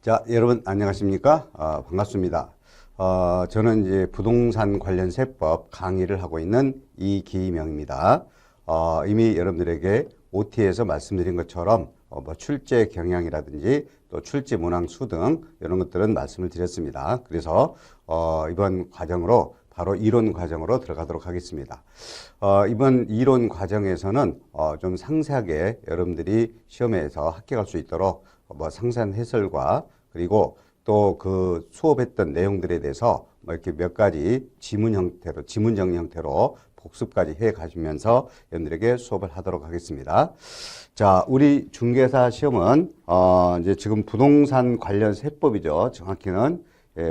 자, 여러분 안녕하십니까? 반갑습니다. 저는 이제 부동산 관련 세법 강의를 하고 있는 이기명입니다. 이미 여러분들에게 OT에서 말씀드린 것처럼 뭐 출제 경향이라든지 또 출제 문항 수 등 이런 것들은 말씀을 드렸습니다. 그래서 이번 과정으로 바로 이론 과정으로 들어가도록 하겠습니다. 이번 이론 과정에서는 좀 상세하게 여러분들이 시험에서 합격할 수 있도록 뭐 상세한 해설과 그리고 또 그 수업했던 내용들에 대해서 뭐 이렇게 몇 가지 지문 형태로, 지문정 형태로 복습까지 해 가시면서 여러분들에게 수업을 하도록 하겠습니다. 자, 우리 중개사 시험은 이제 지금 부동산 관련 세법이죠. 정확히는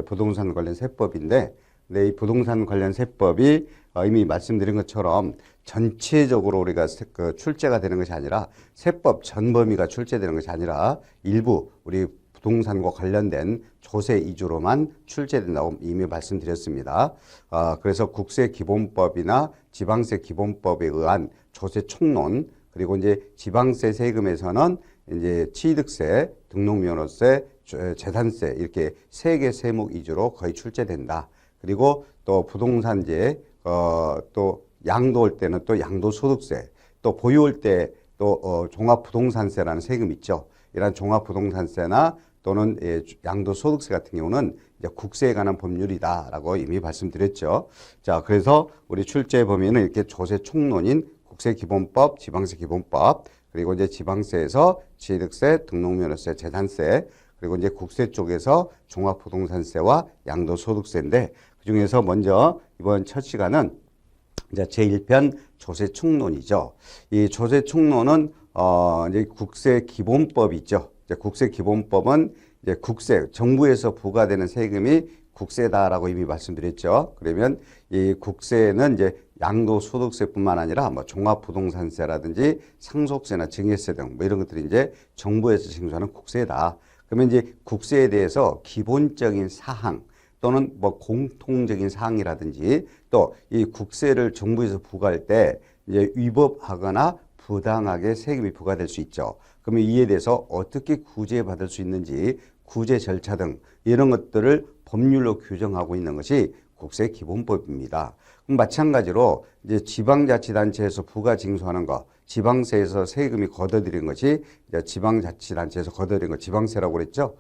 부동산 관련 세법인데, 근데 이 부동산 관련 세법이 이미 말씀드린 것처럼 전체적으로 우리가 출제가 되는 것이 아니라 세법 전 범위가 출제되는 것이 아니라 일부 우리 부동산과 관련된 조세 위주로만 출제된다고 이미 말씀드렸습니다. 그래서 국세기본법이나 지방세기본법에 의한 조세 총론, 그리고 이제 지방세 세금에서는 이제 취득세, 등록면허세, 재산세 이렇게 세 개 세목 위주로 거의 출제된다. 그리고 또 부동산제, 또 양도할 때는 또 양도소득세, 또 보유할 때 또 종합부동산세라는 세금 있죠. 이런 종합부동산세나 또는 양도소득세 같은 경우는 이제 국세에 관한 법률이다라고 이미 말씀드렸죠. 자, 그래서 우리 출제 범위는 이렇게 조세 총론인 국세기본법, 지방세기본법, 그리고 이제 지방세에서 취득세, 등록면허세, 재산세, 그리고 이제 국세 쪽에서 종합부동산세와 양도소득세인데 그 중에서 먼저 이번 첫 시간은 이제 제1편 조세총론이죠. 이 조세총론은 이제 국세기본법이 있죠. 이제 국세기본법은 이제 국세, 정부에서 부과되는 세금이 국세다라고 이미 말씀드렸죠. 그러면 이 국세는 이제 양도소득세뿐만 아니라 뭐 종합부동산세라든지 상속세나 증여세 등 뭐 이런 것들이 이제 정부에서 징수하는 국세다. 그러면 이제 국세에 대해서 기본적인 사항 또는 뭐 공통적인 사항이라든지 또 이 국세를 정부에서 부과할 때 이제 위법하거나 부당하게 세금이 부과될 수 있죠. 그러면 이에 대해서 어떻게 구제받을 수 있는지 구제 절차 등 이런 것들을 법률로 규정하고 있는 것이 국세기본법입니다. 그럼 마찬가지로 이제 지방자치단체에서 부가 징수하는 것, 지방세에서 세금이 걷어들인 것이 이제 지방자치단체에서 걷어들인 것, 지방세라고 그랬죠.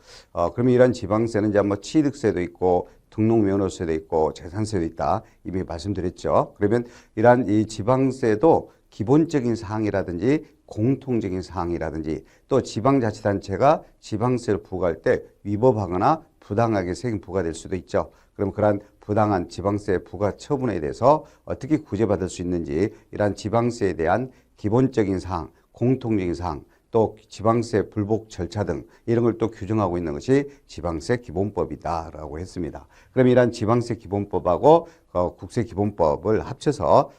그러면 이런 지방세는 이제 뭐 취득세도 있고 등록면허세도 있고 재산세도 있다. 이미 말씀드렸죠. 그러면 이러한 이 지방세도 기본적인 사항이라든지 공통적인 사항이라든지 또 지방자치단체가 지방세를 부과할 때 위법하거나 부당하게 세금 부과될 수도 있죠. 그럼 그러한 부당한 지방세 부과 처분에 대해서 어떻게 구제받을 수 있는지 이러한 지방세에 대한 기본적인 사항, 공통적인 사항, 또 지방세 불복 절차 등 이런 걸 또 규정하고 있는 것이 지방세 기본법이다라고 했습니다. 그럼 이러한 지방세 기본법하고 국세기본법을 합쳐서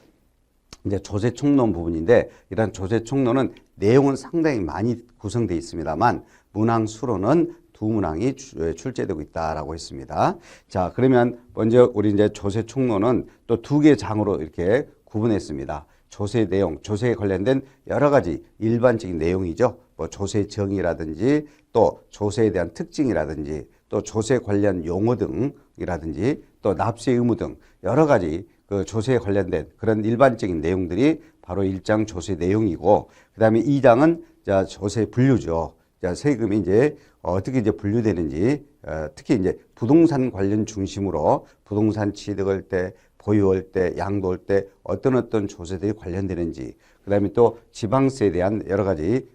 이제 조세총론 부분인데 이런 조세총론은 내용은 상당히 많이 구성되어 있습니다만 문항 수로는 두 문항이 출제되고 있다라고 했습니다. 자, 그러면 먼저 우리 이제 조세총론은 또 두 개 장으로 이렇게 구분했습니다. 조세 내용, 조세에 관련된 여러 가지 일반적인 내용이죠. 뭐 조세 정의라든지 또 조세에 대한 특징이라든지 또 조세 관련 용어 등이라든지 또 납세 의무 등 여러 가지 그 조세에 관련된 그런 일반적인 내용들이 바로 1장 조세 내용이고 그다음에 2장은 자 조세 분류죠. 자 세금이 이제 어떻게 이제 분류되는지 특히 이제 부동산 관련 중심으로 부동산 취득할 때 보유할 때, 양도할 때 어떤 조세들이 관련되는지 그 다음에 또 지방세에 대한 여러 가지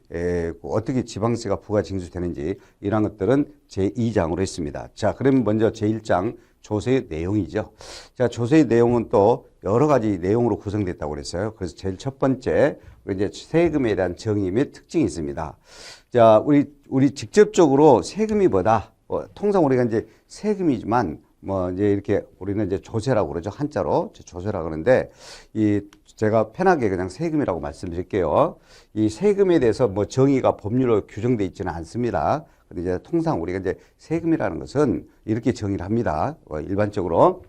어떻게 지방세가 부과 징수되는지 이런 것들은 제2장으로 했습니다. 자, 그러면 먼저 제1장 조세의 내용이죠. 자, 조세의 내용은 또 여러 가지 내용으로 구성됐다고 그랬어요. 그래서 제일 첫 번째 이제 세금에 대한 정의 및 특징이 있습니다. 자, 우리 직접적으로 세금이 뭐다? 통상 우리가 이제 세금이지만 뭐 이제 이렇게 우리는 이제 조세라고 그러죠. 한자로 조세라고 그러는데 이 제가 편하게 그냥 세금이라고 말씀드릴게요. 이 세금에 대해서 뭐 정의가 법률로 규정되어 있지는 않습니다. 근데 이제 통상 우리가 이제 세금이라는 것은 이렇게 정의를 합니다. 일반적으로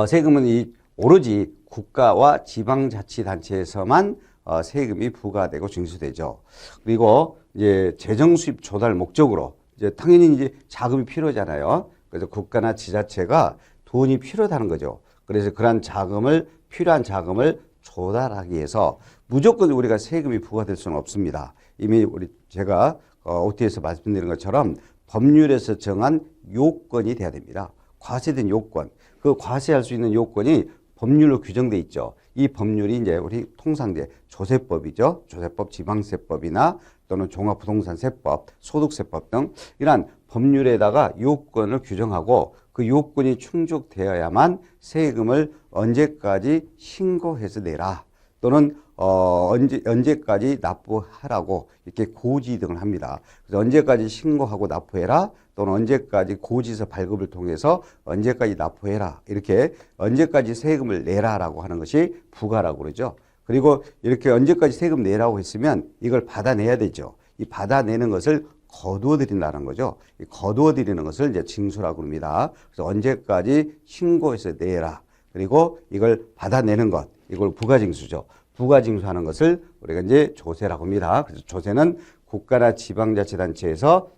세금은 이 오로지 국가와 지방자치단체에서만 세금이 부과되고 징수되죠. 그리고 이제 재정 수입 조달 목적으로 이제 당연히 이제 자금이 필요하잖아요. 그래서 국가나 지자체가 돈이 필요하다는 거죠. 그래서 그러한 자금을 필요한 자금을 조달하기 위해서 무조건 우리가 세금이 부과될 수는 없습니다. 이미 제가 OT에서 말씀드린 것처럼 법률에서 정한 요건이 돼야 됩니다. 과세된 요건. 그 과세할 수 있는 요건이 법률로 규정돼 있죠. 이 법률이 이제 우리 통상 이제 조세법이죠. 조세법, 지방세법이나 또는 종합부동산세법, 소득세법 등 이러한 법률에다가 요건을 규정하고 그 요건이 충족되어야만 세금을 언제까지 신고해서 내라 또는 언제까지 납부하라고 이렇게 고지 등을 합니다. 그래서 언제까지 신고하고 납부해라 또는 언제까지 고지서 발급을 통해서 언제까지 납부해라 이렇게 언제까지 세금을 내라라고 하는 것이 부과라고 그러죠. 그리고 이렇게 언제까지 세금 내라고 했으면 이걸 받아내야 되죠. 이 받아내는 것을 거두어 드린다는 거죠. 이 거두어 드리는 것을 이제 징수라고 합니다. 그래서 언제까지 신고해서 내라. 그리고 이걸 받아내는 것, 이걸 부가징수죠. 부가징수하는 것을 우리가 이제 조세라고 합니다. 그래서 조세는 국가나 지방자치단체에서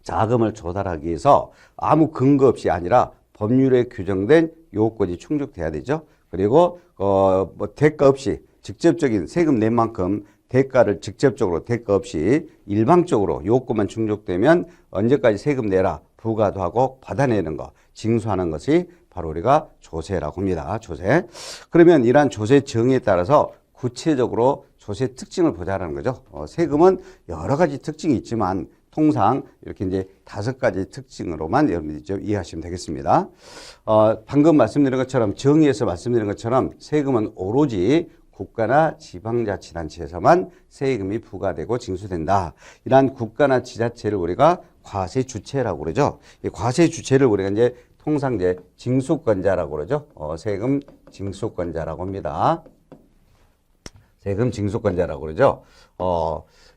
자금을 조달하기 위해서 아무 근거 없이 아니라 법률에 규정된 요건이 충족돼야 되죠. 그리고 뭐 대가 없이 직접적인 세금 낸 만큼 대가를 직접적으로 대가 없이 일방적으로 요건만 충족되면 언제까지 세금 내라 부과도 하고 받아내는 것, 징수하는 것이 바로 우리가 조세라고 합니다. 조세. 그러면 이러한 조세 정의에 따라서 구체적으로 조세 특징을 보자라는 거죠. 세금은 여러 가지 특징이 있지만 통상 이렇게 이제 5가지 특징으로만 여러분들이 좀 이해하시면 되겠습니다. 방금 말씀드린 것처럼 정의에서 말씀드린 것처럼 세금은 오로지 국가나 지방자치단체에서만 세금이 부과되고 징수된다. 이러한 국가나 지자체를 우리가 과세 주체라고 그러죠. 이 과세 주체를 우리가 이제 통상 이제 징수권자라고 그러죠. 세금 징수권자라고 합니다. 세금 징수권자라고 그러죠.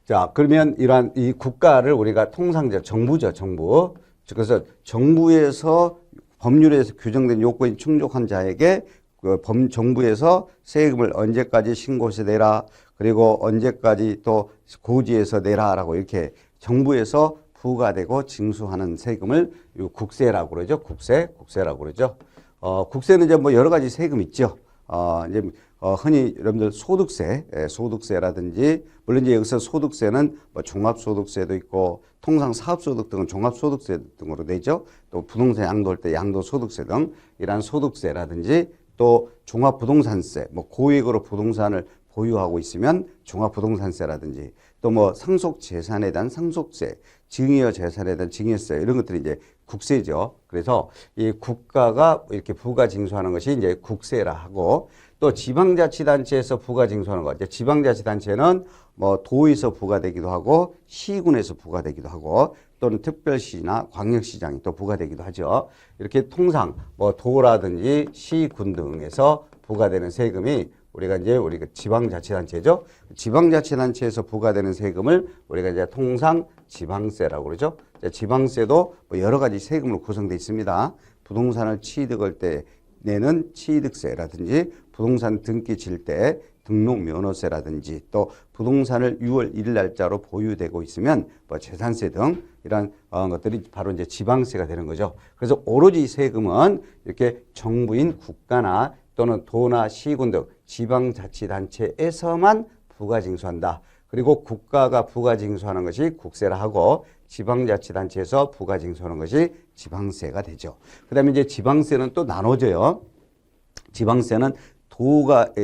자, 그러면 이러한 이 국가를 우리가 통상 이제 정부죠, 정부. 그래서 정부에서 법률에서 규정된 요건이 충족한 자에게 정부에서 세금을 언제까지 신고해서 내라, 그리고 언제까지 또 고지해서 내라라고 이렇게 정부에서 부과되고 징수하는 세금을 국세라고 그러죠. 국세라고 그러죠. 국세는 이제 뭐 여러 가지 세금 있죠. 이제 흔히 여러분들 소득세라든지 물론 이제 여기서 소득세는 뭐 종합소득세도 있고 통상 사업소득 등은 종합소득세 등으로 되죠. 또 부동산 양도할 때 양도소득세 등 이러한 소득세라든지 또 종합부동산세, 뭐 고액으로 부동산을 보유하고 있으면 종합부동산세라든지 또 뭐 상속재산에 대한 상속세, 증여재산에 대한 증여세 이런 것들이 이제 국세죠. 그래서 이 국가가 이렇게 부가징수하는 것이 이제 국세라 하고 또 지방자치단체에서 부가징수하는 것. 지방자치단체는 뭐 도에서 부과되기도 하고 시군에서 부과되기도 하고 또는 특별시나 광역시장이 또 부과되기도 하죠. 이렇게 통상 뭐 도라든지 시군 등에서 부과되는 세금이 우리가 지방자치단체죠. 지방자치단체에서 부과되는 세금을 우리가 이제 통상 지방세라고 그러죠. 지방세도 뭐 여러 가지 세금으로 구성되어 있습니다. 부동산을 취득할 때 내는 취득세라든지 부동산 등기 칠 때 등록면허세라든지 또 부동산을 6월 1일 날짜로 보유되고 있으면 뭐 재산세 등 이런 것들이 바로 이제 지방세가 되는 거죠. 그래서 오로지 세금은 이렇게 정부인 국가나 또는 도나 시군 등 지방자치단체에서만 부가징수한다. 그리고 국가가 부가징수하는 것이 국세라 하고 지방자치단체에서 부가징수하는 것이 지방세가 되죠. 그 다음에 이제 지방세는 또 나눠져요. 지방세는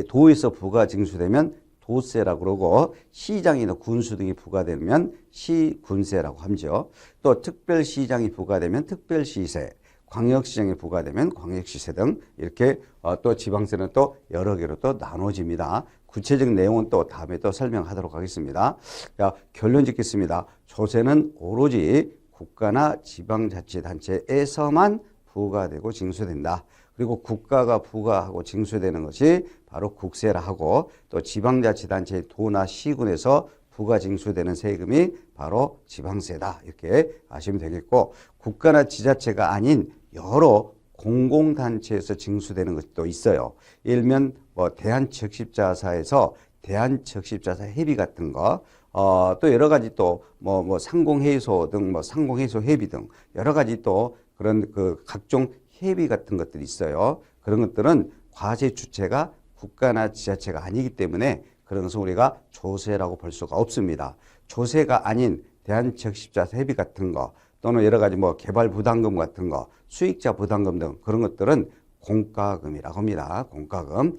도에서 부가징수되면 도세라고 그러고 시장이나 군수 등이 부과되면 시군세라고 하죠. 또 특별시장이 부과되면 특별시세, 광역시장이 부과되면 광역시세 등 이렇게 또 지방세는 또 여러 개로 또 나눠집니다. 구체적인 내용은 또 다음에 또 설명하도록 하겠습니다. 자, 결론 짓겠습니다. 조세는 오로지 국가나 지방자치단체에서만 부과되고 징수된다. 그리고 국가가 부과하고 징수되는 것이 바로 국세라 하고 또 지방자치단체 도나 시군에서 부가징수되는 세금이 바로 지방세다. 이렇게 아시면 되겠고 국가나 지자체가 아닌 여러 공공단체에서 징수되는 것도 있어요. 예를 들면 뭐 대한적십자사에서 대한적십자사 회비 같은 거 또 여러 가지 또 뭐 상공회의소 등 뭐 상공회의소 회비 등 여러 가지 또 그런 그 각종 회비 같은 것들이 있어요. 그런 것들은 과세 주체가 국가나 지자체가 아니기 때문에 그런 것을 우리가 조세라고 볼 수가 없습니다. 조세가 아닌 대한적십자 회비 같은 거 또는 여러 가지 뭐 개발 부담금 같은 거 수익자 부담금 등 그런 것들은 공과금이라고 합니다. 공과금.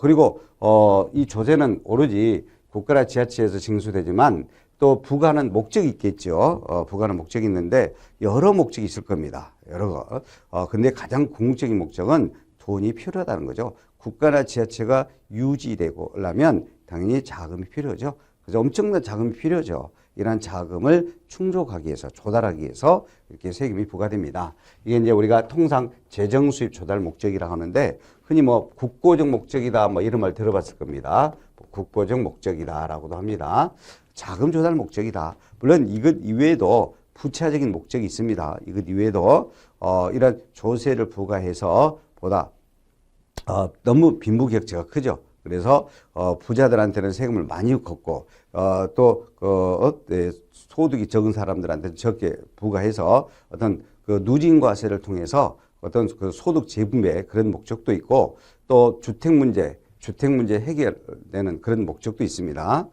그리고 이 조세는 오로지 국가나 지자체에서 징수되지만 또 부과는 목적이 있겠죠. 부과는 목적이 있는데 여러 목적이 있을 겁니다. 여러 거. 근데 가장 궁극적인 목적은 돈이 필요하다는 거죠. 국가나 지자체가 유지되려면 당연히 자금이 필요하죠. 그래서 엄청난 자금이 필요하죠. 이러한 자금을 충족하기 위해서 조달하기 위해서 이렇게 세금이 부과됩니다. 이게 이제 우리가 통상 재정 수입 조달 목적이라고 하는데 흔히 뭐 국고적 목적이다 뭐 이런 말 들어봤을 겁니다. 국고적 목적이다라고도 합니다. 자금 조달 목적이다. 물론 이것 이외에도 부차적인 목적이 있습니다. 이것 이외에도 이런 조세를 부과해서 보다 너무 빈부격차가 크죠. 그래서 부자들한테는 세금을 많이 걷고 또 소득이 적은 사람들한테는 적게 부과해서 어떤 그 누진과세를 통해서 어떤 그 소득 재분배 그런 목적도 있고 또 주택 문제 해결되는 그런 목적도 있습니다.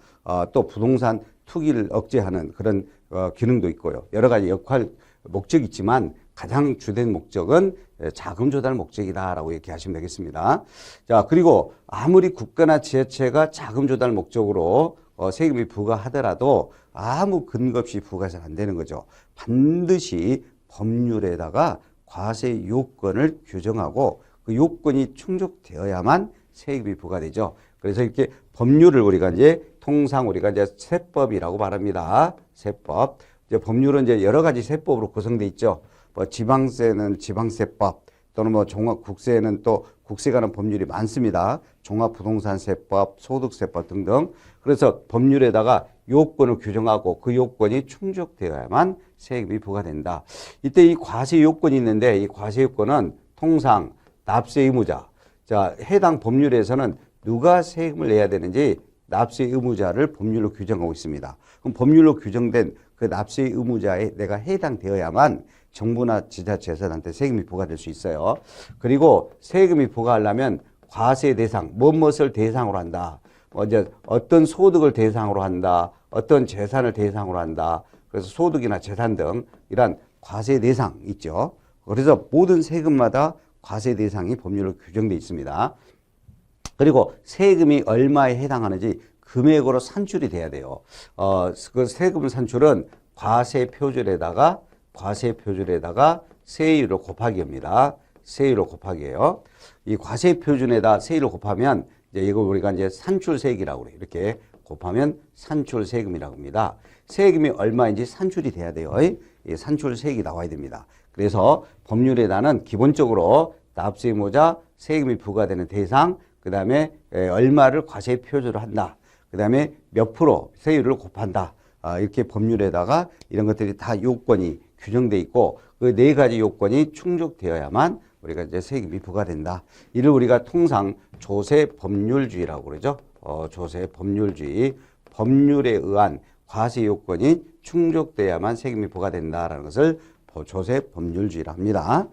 또 부동산 투기를 억제하는 그런 기능도 있고요. 여러 가지 역할 목적이 있지만 가장 주된 목적은 자금 조달 목적이다라고 얘기하시면 되겠습니다. 자, 그리고 아무리 국가나 지자체가 자금 조달 목적으로 세금이 부과하더라도 아무 근거 없이 부과해서는 안 되는 거죠. 반드시 법률에다가 과세 요건을 규정하고 그 요건이 충족되어야만 세금이 부과되죠. 그래서 이렇게 법률을 우리가 이제 통상 우리가 이제 세법이라고 말합니다. 세법. 이제 법률은 이제 여러 가지 세법으로 구성되어 있죠. 뭐 지방세는 지방세법 또는 뭐 종합국세는 또 국세 관한 법률이 많습니다. 종합부동산세법, 소득세법 등등. 그래서 법률에다가 요건을 규정하고 그 요건이 충족되어야만 세금이 부과된다. 이때 이 과세 요건이 있는데 이 과세 요건은 통상 납세 의무자. 자, 해당 법률에서는 누가 세금을 내야 되는지 납세 의무자를 법률로 규정하고 있습니다. 그럼 법률로 규정된 그 납세 의무자에 내가 해당되어야만 정부나 지자체에서한테 세금이 부과될 수 있어요. 그리고 세금이 부과하려면 과세 대상, 무엇을 대상으로 한다. 이제 어떤 소득을 대상으로 한다. 어떤 재산을 대상으로 한다. 그래서 소득이나 재산 등 이러한 과세 대상 있죠. 그래서 모든 세금마다 과세 대상이 법률로 규정되어 있습니다. 그리고 세금이 얼마에 해당하는지 금액으로 산출이 돼야 돼요. 그 세금 산출은 과세 표준에다가 세율을 곱하기입니다. 세율을 곱하기예요. 이 과세 표준에다 세율을 곱하면 이제 이걸 우리가 이제 산출세액이라고 그래요. 이렇게 곱하면 산출세금이라고 합니다. 세금이 얼마인지 산출이 돼야 돼요. 이 산출세액이 나와야 됩니다. 그래서 법률에다는 기본적으로 납세 의무자, 세금이 부과되는 대상, 그 다음에 얼마를 과세 표준으로 한다. 그 다음에 몇 프로 세율을 곱한다. 이렇게 법률에다가 이런 것들이 다 요건이 규정돼 있고 그 네 가지 요건이 충족되어야만 우리가 이제 세금이 부과된다. 이를 우리가 통상 조세 법률주의라고 그러죠. 조세 법률주의. 법률에 의한 과세 요건이 충족돼야만 세금이 부과된다라는 것을 조세 법률주의라 합니다.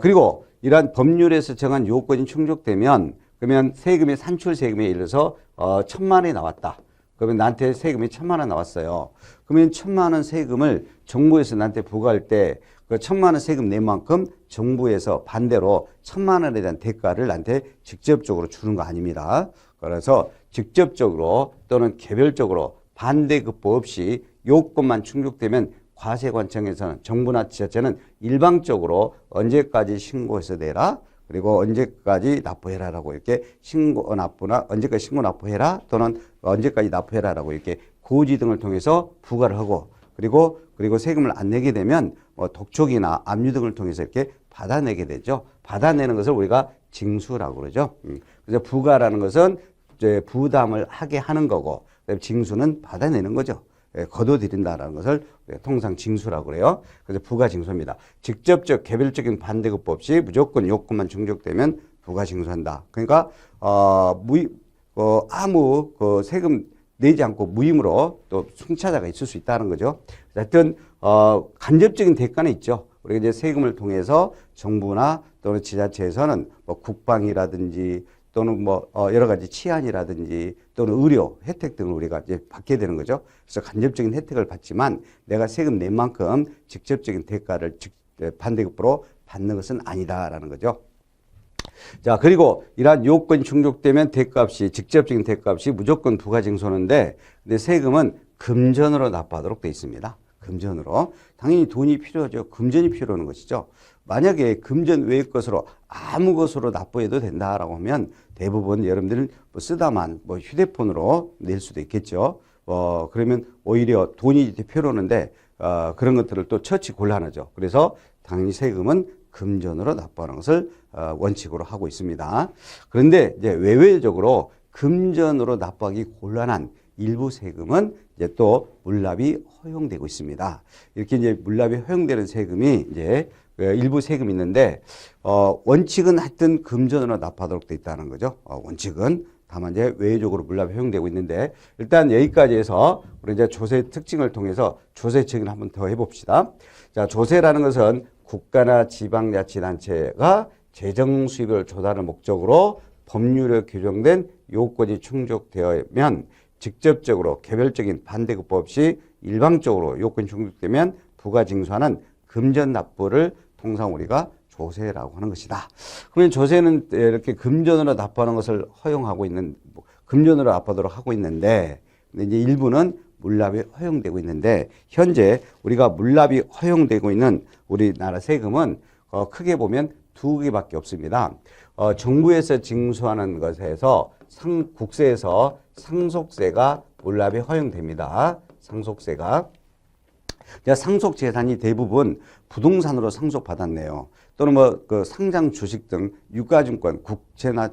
그리고 이러한 법률에서 정한 요건이 충족되면 그러면 세금이 산출 세금에 예를 들어서 1,000만 원이 나왔다. 그러면 나한테 세금이 1,000만 원 나왔어요. 그러면 1,000만 원 세금을 정부에서 나한테 부과할 때 그 1,000만 원 세금 낸 만큼 정부에서 반대로 1,000만 원에 대한 대가를 나한테 직접적으로 주는 거 아닙니다. 그래서 직접적으로 또는 개별적으로 반대급부 없이 요건만 충족되면 과세관청에서는 정부나 지자체는 일방적으로 언제까지 신고해서 내라. 그리고 언제까지 납부해라라고 이렇게 신고 납부나 언제까지 신고 납부해라 또는 언제까지 납부해라라고 이렇게 고지 등을 통해서 부과를 하고 그리고 세금을 안 내게 되면 뭐 독촉이나 압류 등을 통해서 이렇게 받아내게 되죠. 받아내는 것을 우리가 징수라고 그러죠. 그래서 부과라는 것은 이제 부담을 하게 하는 거고 징수는 받아내는 거죠. 거둬들인다라는 것을 통상 징수라고 그래요. 그래서 부가징수입니다. 직접적 개별적인 반대급부 없이 무조건 요건만 충족되면 부가징수한다. 그러니까 아무 그 세금 내지 않고 무임으로 또 승차자가 있을 수 있다는 거죠. 하여튼 간접적인 대가는 있죠. 우리가 이제 세금을 통해서 정부나 또는 지자체에서는 뭐 국방이라든지 또는 뭐 여러 가지 치안이라든지 또는 의료 혜택 등을 우리가 이제 받게 되는 거죠. 그래서 간접적인 혜택을 받지만 내가 세금 낸 만큼 직접적인 대가를 반대급부로 받는 것은 아니다라는 거죠. 자, 그리고 이러한 요건이 충족되면 대가없이 직접적인 대가없이 무조건 부가징수하는데, 근데 세금은 금전으로 납부하도록 되어 있습니다. 금전으로. 당연히 돈이 필요하죠. 금전이 필요한 것이죠. 만약에 금전 외의 것으로 아무 것으로 납부해도 된다라고 하면 대부분 여러분들은 뭐 쓰다만 뭐 휴대폰으로 낼 수도 있겠죠. 그러면 오히려 돈이 필요하는데 그런 것들을 또 처치 곤란하죠. 그래서 당연히 세금은 금전으로 납부하는 것을 원칙으로 하고 있습니다. 그런데 이제 외외적으로 금전으로 납부하기 곤란한 일부 세금은 이제 또 물납이 허용되고 있습니다. 이렇게 이제 물납이 허용되는 세금이 이제 일부 세금이 있는데 원칙은 하여튼 금전으로 납부하도록 되어 있다는 거죠. 원칙은 다만 이제 외적으로 물납이 허용되고 있는데 일단 여기까지 해서 우리 이제 조세 특징을 통해서 조세 측은 한번 더 해봅시다. 자, 조세라는 것은 국가나 지방자치단체가 재정 수입을 조달할 목적으로 법률에 규정된 요건이 충족되면 직접적으로 개별적인 반대급부 없이 일방적으로 요건이 충족되면 부가징수하는 금전 납부를 통상 우리가 조세라고 하는 것이다. 그러면 조세는 이렇게 금전으로 납부하는 것을 허용하고 있는, 금전으로 납부하도록 하고 있는데, 근데 이제 일부는 물납이 허용되고 있는데, 현재 우리가 물납이 허용되고 있는 우리나라 세금은 크게 보면 두 개밖에 없습니다. 정부에서 징수하는 것에서 국세에서 상속세가 물납이 허용됩니다. 상속세가. 상속재산이 대부분 부동산으로 상속받았네요. 또는 뭐 그 상장 주식 등 유가증권, 국채나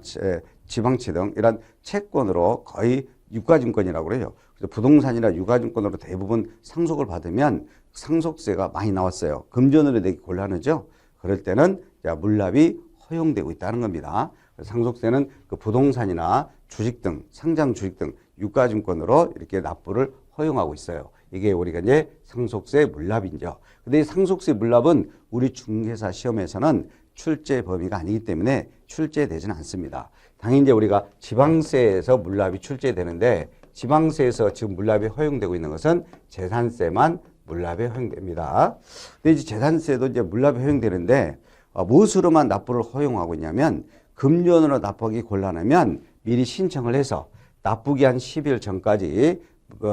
지방채 등 이런 채권으로 거의 유가증권이라고 그래요. 그래서 부동산이나 유가증권으로 대부분 상속을 받으면 상속세가 많이 나왔어요. 금전으로 내기 곤란하죠. 그럴 때는 물납이 허용되고 있다는 겁니다. 상속세는 그 부동산이나 주식 등 상장 주식 등 유가증권으로 이렇게 납부를 허용하고 있어요. 이게 우리가 이제 상속세 물납이죠. 근데 이 상속세 물납은 우리 중개사 시험에서는 출제 범위가 아니기 때문에 출제되지는 않습니다. 당연히 이제 우리가 지방세에서 물납이 출제되는데 지방세에서 지금 물납이 허용되고 있는 것은 재산세만 물납이 허용됩니다. 근데 이제 재산세도 이제 물납이 허용되는데 무엇으로만 납부를 허용하고 있냐면 금전으로 납부하기 곤란하면 미리 신청을 해서 납부기한 10일 전까지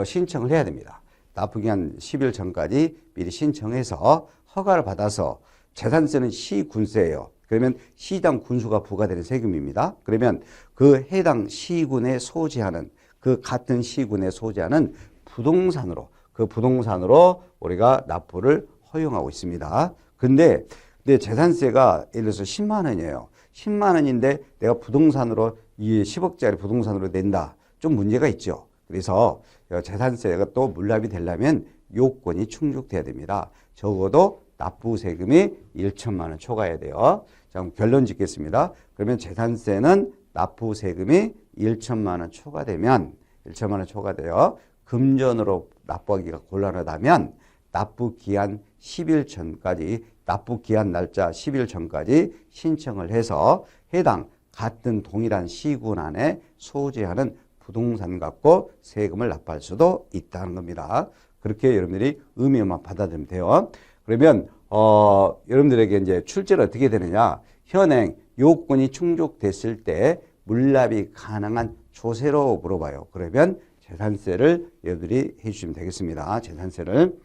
신청을 해야 됩니다. 납부기한 10일 전까지 미리 신청해서 허가를 받아서 재산세는 시군세예요. 그러면 시당 군수가 부과되는 세금입니다. 그러면 그 해당 시군에 소지하는 그 같은 시군에 소지하는 부동산으로 그 부동산으로 우리가 납부를 허용하고 있습니다. 근데 재산세가 예를 들어서 10만 원이에요. 10만 원인데 내가 부동산으로 이 10억짜리 부동산으로 낸다. 좀 문제가 있죠. 그래서 재산세가 또 물납이 되려면 요건이 충족돼야 됩니다. 적어도 납부 세금이 1천만 원 초과해야 돼요. 자, 그럼 결론 짓겠습니다. 그러면 재산세는 납부 세금이 1천만 원 초과되면 1천만 원 초과돼요. 금전으로 납부하기가 곤란하다면 납부 기한 10일 전까지 납부 기한 날짜 10일 전까지 신청을 해서 해당 같은 동일한 시군 안에 소지하는 부동산 갖고 세금을 납부할 수도 있다는 겁니다. 그렇게 여러분들이 의미만 받아들이면 돼요. 그러면 여러분들에게 이제 출제는 어떻게 되느냐? 현행 요건이 충족됐을 때 물납이 가능한 조세로 물어봐요. 그러면 재산세를 여러분들이 해주시면 되겠습니다. 재산세를.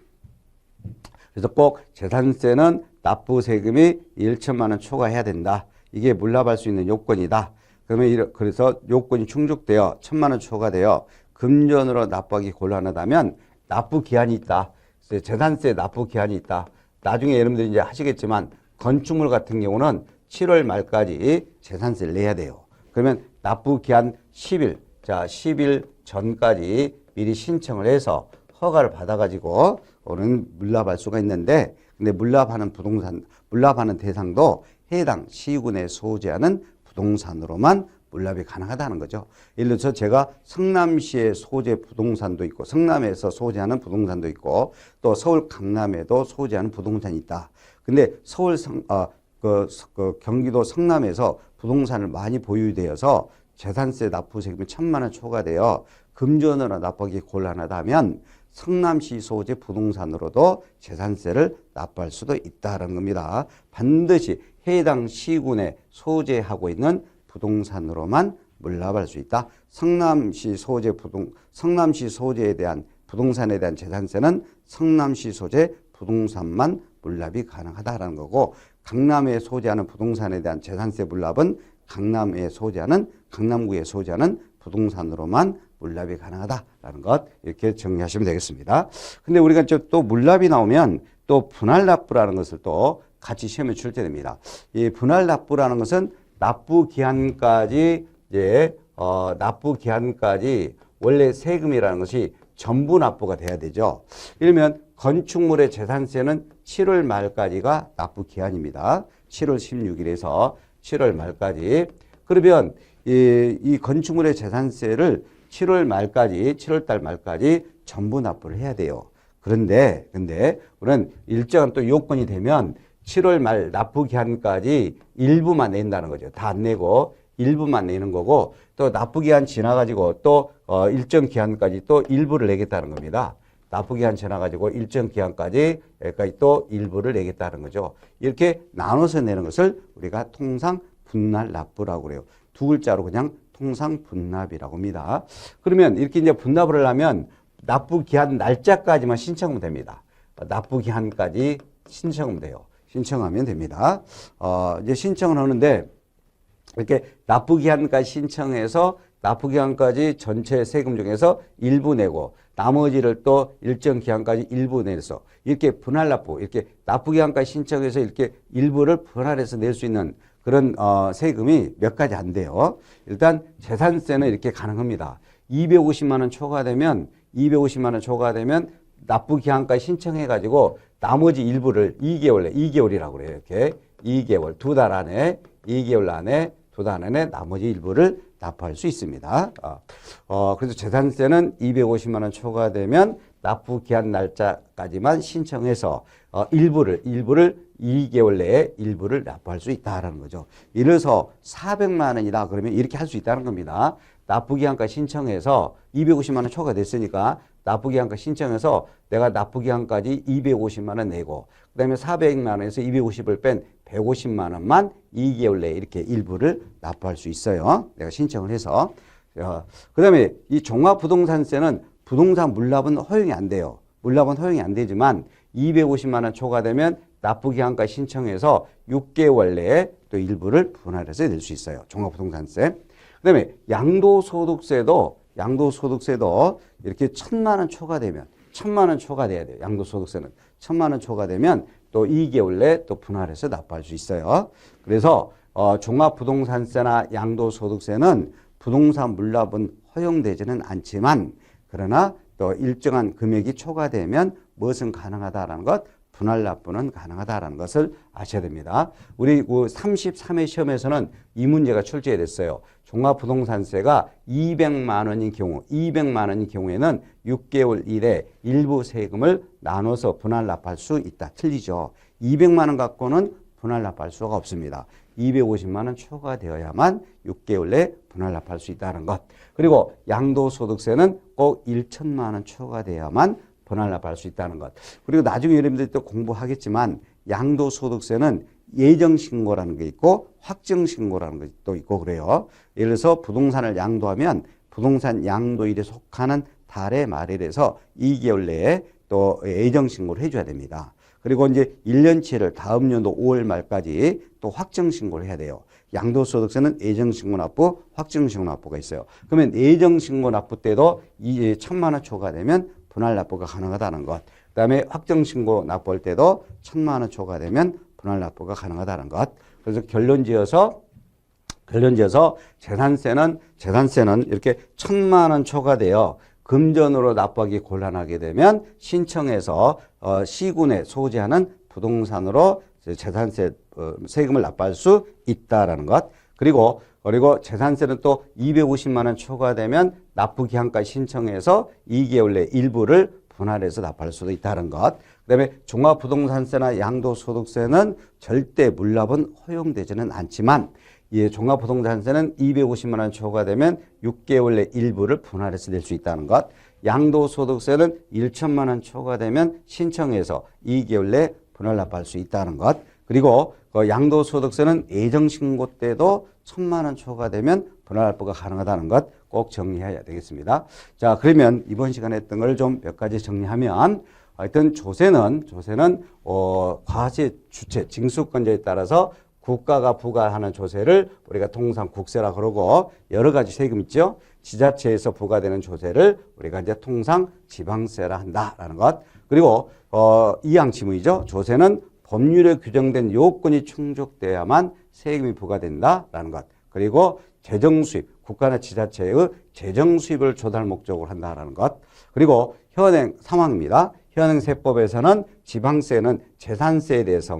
그래서 꼭 재산세는 납부 세금이 1천만 원 초과해야 된다. 이게 물납할 수 있는 요건이다. 그러면 그래서 요건이 충족되어 1천만 원 초과되어 금전으로 납부하기 곤란하다면 납부 기한이 있다. 재산세 납부 기한이 있다. 나중에 여러분들이 이제 하시겠지만 건축물 같은 경우는 7월 말까지 재산세를 내야 돼요. 그러면 납부 기한 10일, 자 10일 전까지 미리 신청을 해서 허가를 받아가지고 오는 물납할 수가 있는데, 근데 물납하는 대상도 해당 시군에 소지하는 부동산으로만 물납이 가능하다는 거죠. 예를 들어서 제가 성남시에 소재 부동산도 있고 성남에서 소재하는 부동산도 있고 또 서울 강남에도 소재하는 부동산이 있다. 근데 경기도 성남에서 부동산을 많이 보유되어서 재산세 납부 세금이 1,000만 원 초과되어 금전으로 납부하기 곤란하다면 성남시 소재 부동산으로도 재산세를 납부할 수도 있다는 겁니다. 반드시 해당 시군에 소재하고 있는 부동산으로만 물납할 수 있다. 성남시 소재에 대한 부동산에 대한 재산세는 성남시 소재 부동산만 물납이 가능하다라는 거고, 강남에 소재하는 부동산에 대한 재산세 물납은 강남구에 소재하는 부동산으로만 물납이 가능하다라는 것, 이렇게 정리하시면 되겠습니다. 근데 우리가 또 물납이 나오면 또 분할납부라는 것을 또 같이 시험에 출제됩니다. 이 분할납부라는 것은 납부 기한까지 원래 세금이라는 것이 전부 납부가 돼야 되죠. 이러면 건축물의 재산세는 7월 말까지가 납부 기한입니다. 7월 16일에서 7월 말까지. 그러면 이 건축물의 재산세를 7월 달 말까지 전부 납부를 해야 돼요. 근데 우리는 일정한 또 요건이 되면 7월 말 납부 기한까지 일부만 낸다는 거죠. 다 안 내고 일부만 내는 거고, 또 납부 기한 지나가지고 또 일정 기한까지 또 일부를 내겠다는 겁니다. 납부 기한 지나가지고 일정 기한까지 여기까지 또 일부를 내겠다는 거죠. 이렇게 나눠서 내는 것을 우리가 통상 분할 납부라고 그래요. 두 글자로 그냥 통상 분납이라고 합니다. 그러면 이렇게 이제 분납을 하려면 납부 기한 날짜까지만 신청하면 됩니다. 납부 기한까지 신청하면 돼요. 신청하면 됩니다. 이제 신청을 하는데 이렇게 납부 기한까지 신청해서 납부 기한까지 전체 세금 중에서 일부 내고 나머지를 또 일정 기한까지 일부 내서 이렇게 분할 납부, 이렇게 납부 기한까지 신청해서 이렇게 일부를 분할해서 낼 수 있는 그런 세금이 몇 가지 안 돼요. 일단 재산세는 이렇게 가능합니다. 250만 원 초과되면 납부 기한까지 신청해 가지고 나머지 일부를 2개월이라고 그래요. 이렇게 2개월, 2달 안에 나머지 일부를 납부할 수 있습니다. 그래서 재산세는 250만 원 초과되면 납부 기한 날짜까지만 신청해서 일부를 2개월 내에 일부를 납부할 수 있다라는 거죠. 이래서 400만 원이다 그러면 이렇게 할 수 있다는 겁니다. 납부 기한까지 신청해서 250만 원 초과됐으니까 납부 기한까지 신청해서 내가 납부 기한까지 250만 원 내고 그다음에 400만 원에서 250을 뺀 150만 원만 2개월 내에 이렇게 일부를 납부할 수 있어요. 내가 신청을 해서. 그다음에 이 종합부동산세는 부동산 물납은 허용이 안 돼요. 물납은 허용이 안 되지만 250만 원 초과되면 납부 기한까지 신청해서 6개월 내에 또 일부를 분할해서 낼 수 있어요. 종합부동산세. 그다음에 양도소득세도 이렇게 1,000만 원 초과되면 1,000만 원 초과돼야 돼요. 양도소득세는 1,000만 원 초과되면 또 2개월 내에 또 분할해서 납부할 수 있어요. 그래서 종합부동산세나 양도소득세는 부동산 물납은 허용되지는 않지만 그러나 또 일정한 금액이 초과되면 무엇은 가능하다라는 것, 분할 납부는 가능하다라는 것을 아셔야 됩니다. 우리 33회 시험에서는 이 문제가 출제됐어요. 종합부동산세가 200만 원인 경우에는 6개월 이내 일부 세금을 나눠서 분할 납부할 수 있다. 틀리죠. 200만 원 갖고는 분할 납부할 수가 없습니다. 250만 원 초과되어야만 6개월 내에 분할 납부할 수 있다는 것. 그리고 양도소득세는 꼭 1,000만 원 초과돼야만 분할 납부할 수 있다는 것. 그리고 나중에 여러분들이 또 공부하겠지만 양도소득세는 예정신고라는 게 있고 확정신고라는 것도 있고 그래요. 예를 들어서 부동산을 양도하면 부동산 양도일에 속하는 달의 말일에서 2개월 내에 또 예정신고를 해줘야 됩니다. 그리고 이제 1년치를 다음 연도 5월 말까지 또 확정신고를 해야 돼요. 양도소득세는 예정신고 납부, 확정신고 납부가 있어요. 그러면 예정신고 납부 때도 1,000만 원 초과되면 분할 납부가 가능하다는 것. 그 다음에 확정신고 납부할 때도 1,000만 원 초과되면 분할 납부가 가능하다는 것. 그래서 결론 지어서 재산세는 이렇게 1,000만 원 초과되어 금전으로 납부하기 곤란하게 되면 신청해서 시군에 소재하는 부동산으로 재산세 세금을 납부할 수 있다라는 것. 그리고 그리고 재산세는 또 250만 원 초과되면 납부기한까지 신청해서 2개월 내 일부를 분할해서 납부할 수도 있다는 것. 그다음에 종합부동산세나 양도소득세는 절대 물납은 허용되지는 않지만 종합부동산세는 250만 원 초과되면 6개월 내 일부를 분할해서 낼 수 있다는 것. 양도소득세는 1천만 원 초과되면 신청해서 2개월 내 분할 납부할 수 있다는 것. 그리고 양도소득세는 예정신고 때도 1,000만 원 초과되면 분할 납부가 가능하다는 것 꼭 정리해야 되겠습니다. 자, 그러면 이번 시간에 했던 걸 좀 몇 가지 정리하면 하여튼 조세는 과세 주체 징수권자에 따라서 국가가 부과하는 조세를 우리가 통상 국세라 그러고 여러 가지 세금 있죠. 지자체에서 부과되는 조세를 우리가 이제 통상 지방세라 한다라는 것. 그리고 이항지문이죠. 조세는 법률에 규정된 요건이 충족돼야만 세금이 부과된다라는 것. 그리고 재정 수입, 국가나 지자체의 재정 수입을 조달 목적으로 한다라는 것. 그리고 현행 상황입니다. 현행 세법에서는 지방세는 재산세에 대해서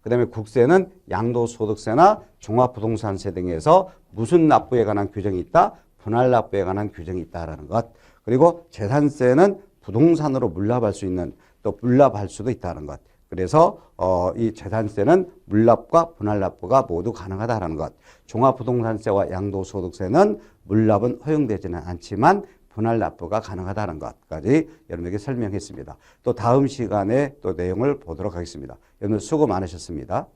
그다음에 국세는 양도소득세나 종합부동산세 등에서 무슨 납부에 관한 규정이 있다? 분할 납부에 관한 규정이 있다라는 것. 그리고 재산세는 부동산으로 물납할 수 있는 또 물납할 수도 있다는 것. 그래서 이 재산세는 물납과 분할 납부가 모두 가능하다는 것. 종합부동산세와 양도소득세는 물납은 허용되지는 않지만 분할 납부가 가능하다는 것까지 여러분에게 설명했습니다. 또 다음 시간에 또 내용을 보도록 하겠습니다. 여러분 수고 많으셨습니다.